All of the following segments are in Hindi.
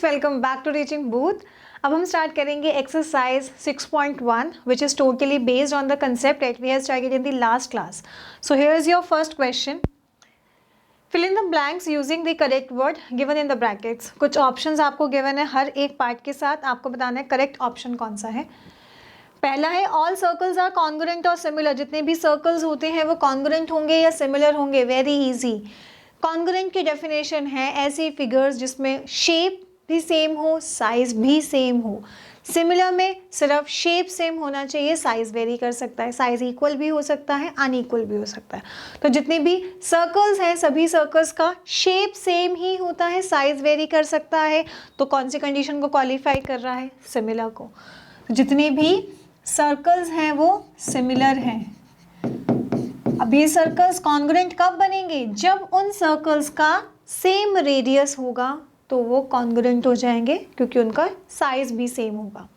Welcome back to teaching booth. अब हम स्टार्ट करेंगे exercise 6.1 which is totally based on the concept that we have started in the last class. So here is your first question, fill in the blanks using the correct word given in the brackets. कुछ ऑप्शंस आपको गिवन है, हर एक पार्ट के साथ आपको बताना है करेक्ट ऑप्शन कौन सा है। पहला है ऑल सर्कल्स आर कॉन्ग्रुएंट और सिमिलर। जितने भी सर्कल्स होते हैं वो कॉन्ग्रुएंट होंगे या सिमिलर होंगे। Very easy. कॉन्ग्रुएंट की डेफिनेशन है ऐसी फिगर्स जिसमें शेप भी सेम हो, साइज भी सेम हो। सिमिलर में सिर्फ शेप सेम होना चाहिए, साइज वेरी कर सकता है, साइज इक्वल भी हो सकता है, अनइक्वल भी हो सकता है। तो जितने भी सर्कल्स हैं सभी सर्कल्स का शेप सेम ही होता है, साइज वेरी कर सकता है। तो कौन सी कंडीशन को क्वालिफाई कर रहा है? सिमिलर को। तो जितने भी सर्कल्स हैं वो सिमिलर हैं। अब ये सर्कल्स कॉन्ग्रुएंट कब बनेंगे? जब उन सर्कल्स का सेम रेडियस होगा तो वो कॉन्ग्रुएंट हो जाएंगे क्योंकि उनका साइज भी सेम होगा।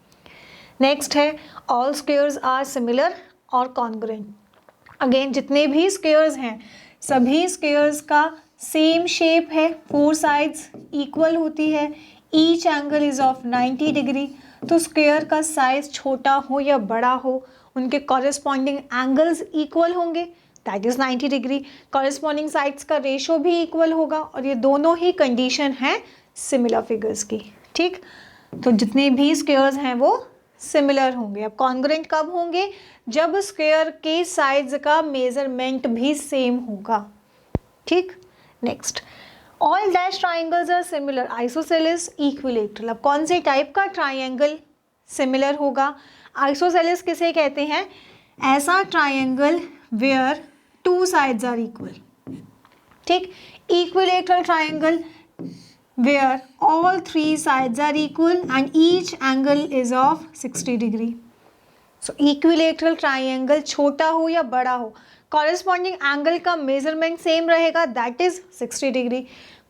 नेक्स्ट है ऑल स्क्वायर्स आर सिमिलर और कॉन्ग्रुएंट। अगेन जितने भी स्क्वायर्स हैं सभी स्क्वायर्स का सेम शेप है, फोर साइड्स इक्वल होती है, each angle is of 90 degree. तो स्क्वायर का साइज छोटा हो या बड़ा हो उनके कॉरेस्पॉन्डिंग एंगल्स इक्वल होंगे, that is 90 degree. Corresponding sides का रेशो भी इक्वल होगा और ये दोनों ही कंडीशन है सिमिलर फिगर्स की। ठीक, तो जितने भी स्क्वायर्स हैं वो सिमिलर होंगे। अब कॉन्ग्रुएंट कब होंगे? जब स्क्वायर के साइड्स का मेजरमेंट भी सेम होगा। ठीक, next all dash triangles are similar, isosceles, equilateral. अब कौन से टाइप का ट्राइंगल सिमिलर होगा? आइसोसेलेस किसे कहते हैं? ऐसा triangle where two sides are equal. ठीक, equilateral triangle where all three sides are equal and each angle is of 60 degree. So equilateral triangle छोटा हो या बड़ा हो, corresponding angle का measurement same रहेगा, that is 60 degree.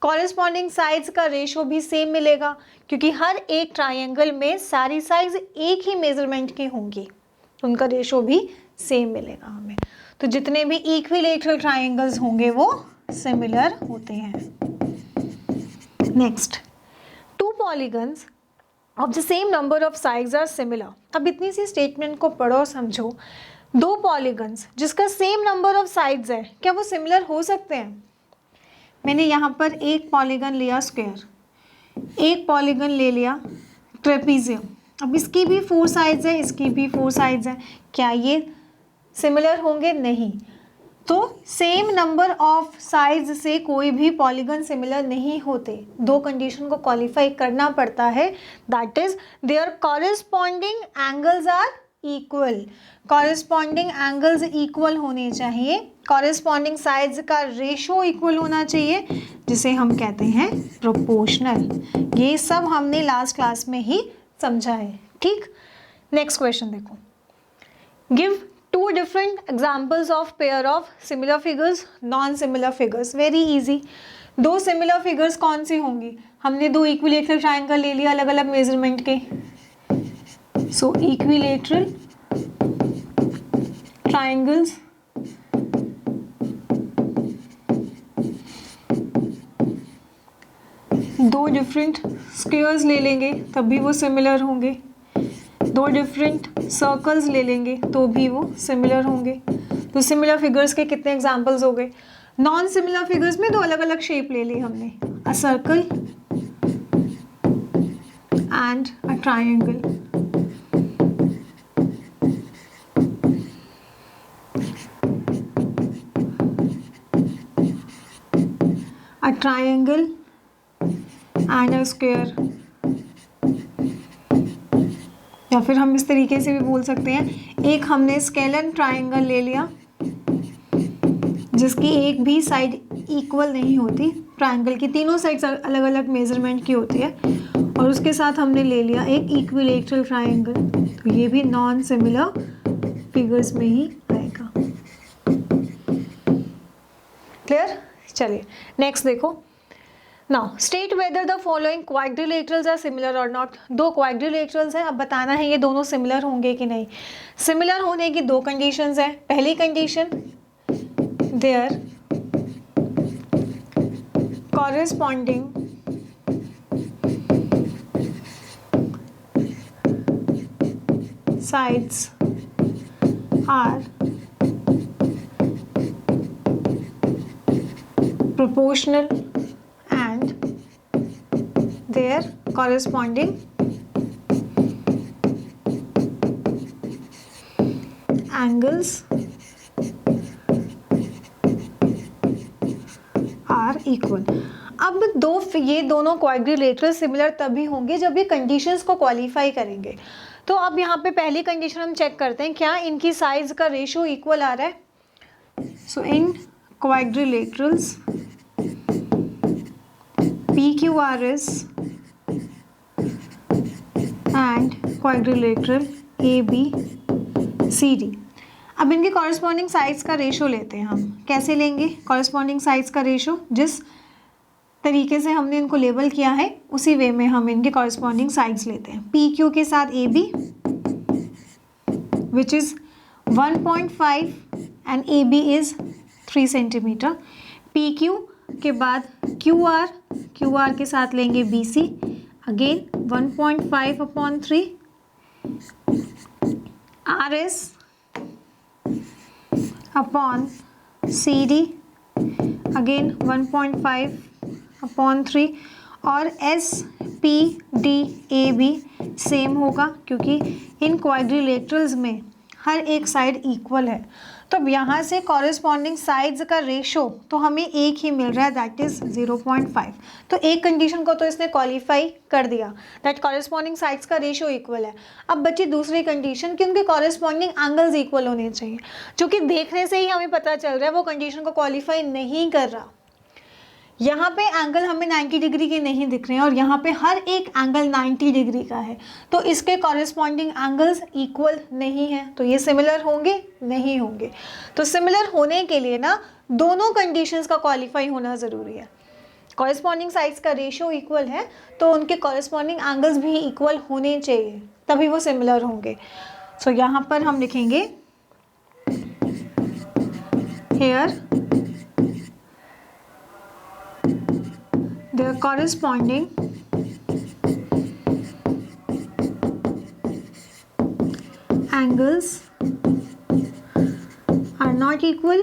corresponding sides का ratio भी same मिलेगा क्योंकि हर एक triangle में सारी sides एक ही measurement की होंगी, उनका ratio भी same मिलेगा हमें। तो जितने भी equilateral triangles होंगे वो similar होते हैं। Next, two polygons of the same number of sides are similar. अब इतनी सी स्टेटमेंट को पढ़ो समझो। दो पॉलीगन्स जिसका सेम नंबर ऑफ साइड्स है, क्या वो सिमिलर हो सकते हैं? मैंने यहाँ पर एक पॉलीगन लिया स्क्वायर, एक पॉलीगन ले लिया ट्रेपीजियम। अब इसकी भी 4 साइड्स है, इसकी भी 4 साइड्स है, क्या ये सिमिलर होंगे? नहीं। तो सेम नंबर ऑफ साइड्स से कोई भी पॉलीगन सिमिलर नहीं होते। दो कंडीशन को क्वालिफाई करना पड़ता है, that is their corresponding angles are equal. Corresponding angles equal होने चाहिए, कॉरेस्पॉन्डिंग साइड्स का रेशो इक्वल होना चाहिए जिसे हम कहते हैं प्रोपोर्शनल। ये सब हमने लास्ट क्लास में ही समझा है। ठीक, नेक्स्ट क्वेश्चन देखो, give two different examples of pair of similar figures, non-similar figures. Very easy. दो similar figures कौन सी होंगी? हमने दो equilateral triangle ले लिया अलग अलग measurement के, so equilateral triangles दो different squares ले लेंगे तब भी वो similar होंगे, दो डिफरेंट सर्कल्स ले लेंगे तो भी वो सिमिलर होंगे। तो सिमिलर फिगर्स के कितने एग्जांपल्स हो गए? नॉन सिमिलर फिगर्स में दो अलग अलग शेप ले ली हमने, a circle and a triangle. A triangle and a square, या फिर हम इस तरीके से भी बोल सकते हैं, एक हमने स्केलन ट्राइंगल ले लिया जिसकी एक भी साइड इक्वल नहीं होती, ट्राइंगल की तीनों साइड्स अलग अलग मेजरमेंट की होती है, और उसके साथ हमने ले लिया एक इक्विलेटरल ट्राइंगल। तो ये भी नॉन सिमिलर फिगर्स में ही आएगा। क्लियर? चलिए नेक्स्ट देखो। Now state whether the following quadrilaterals are similar और नॉट। दो क्वाड्रिलेटरल्स हैं, अब बताना है ये दोनों सिमिलर होंगे कि नहीं। सिमिलर होने की दो कंडीशंस हैं। पहली condition, their corresponding sides are proportional and their corresponding angles are equal। अब ये दोनों क्वाड्रिलेटरल सिमिलर तभी होंगे जब ये कंडीशंस को क्वालिफाई करेंगे। तो अब यहाँ पे पहली कंडीशन हम चेक करते हैं, क्या इनकी साइज का रेशियो इक्वल आ रहा है। So in quadrilaterals PQRS and quadrilateral ABCD। अब इनके कॉरेस्पॉन्डिंग साइड्स का रेशियो लेते हैं हम। कैसे लेंगे कॉरेस्पॉन्डिंग साइड्स का रेशियो? जिस तरीके से हमने इनको लेबल किया है उसी वे में हम इनके कॉरेस्पॉन्डिंग साइड्स लेते हैं। PQ के साथ AB which is 1.5 and AB is 3 centimetre. PQ के बाद QR के साथ लेंगे BC, again 1.5/3, RS upon CD, again 1.5/3, और SPDAB सेम होगा क्योंकि इन क्वाड्रिलेटरल्स में हर एक साइड इक्वल है। तो अब यहाँ से कॉरेस्पॉन्डिंग साइड्स का रेशो तो हमें एक ही मिल रहा है, दैट इज़ 0.5। तो एक कंडीशन को तो इसने क्वालिफाई कर दिया, दैट कॉरेस्पॉन्डिंग साइड्स का रेशो इक्वल है। अब बची दूसरी कंडीशन कि उनके कॉरेस्पॉन्डिंग एंगल्स इक्वल होने चाहिए, जो कि देखने से ही हमें पता चल रहा है वो कंडीशन को क्वालिफाई नहीं कर रहा। यहाँ पे एंगल हमें 90 डिग्री के नहीं दिख रहे हैं और यहाँ पे हर एक एंगल 90 डिग्री का है, तो इसके कॉरेस्पॉन्डिंग एंगल्स इक्वल नहीं है। तो ये सिमिलर होंगे? नहीं होंगे। तो सिमिलर होने के लिए ना दोनों कंडीशंस का क्वालिफाई होना ज़रूरी है। कॉरेस्पॉन्डिंग साइड्स का रेशियो इक्वल है तो उनके कॉरेस्पॉन्डिंग एंगल्स भी इक्वल होने चाहिए, तभी वो सिमिलर होंगे। सो यहाँ पर हम लिखेंगे hair their corresponding angles are not equal,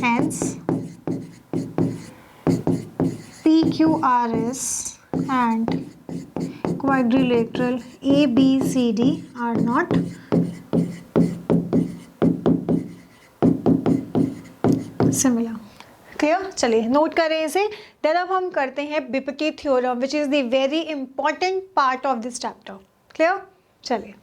hence PQRS and quadrilateral ABCD are not similar. Clear? चलिए नोट करें इसे। देन अब हम करते हैं बिपकी theorem which is the very important part of this chapter. Clear? चलिए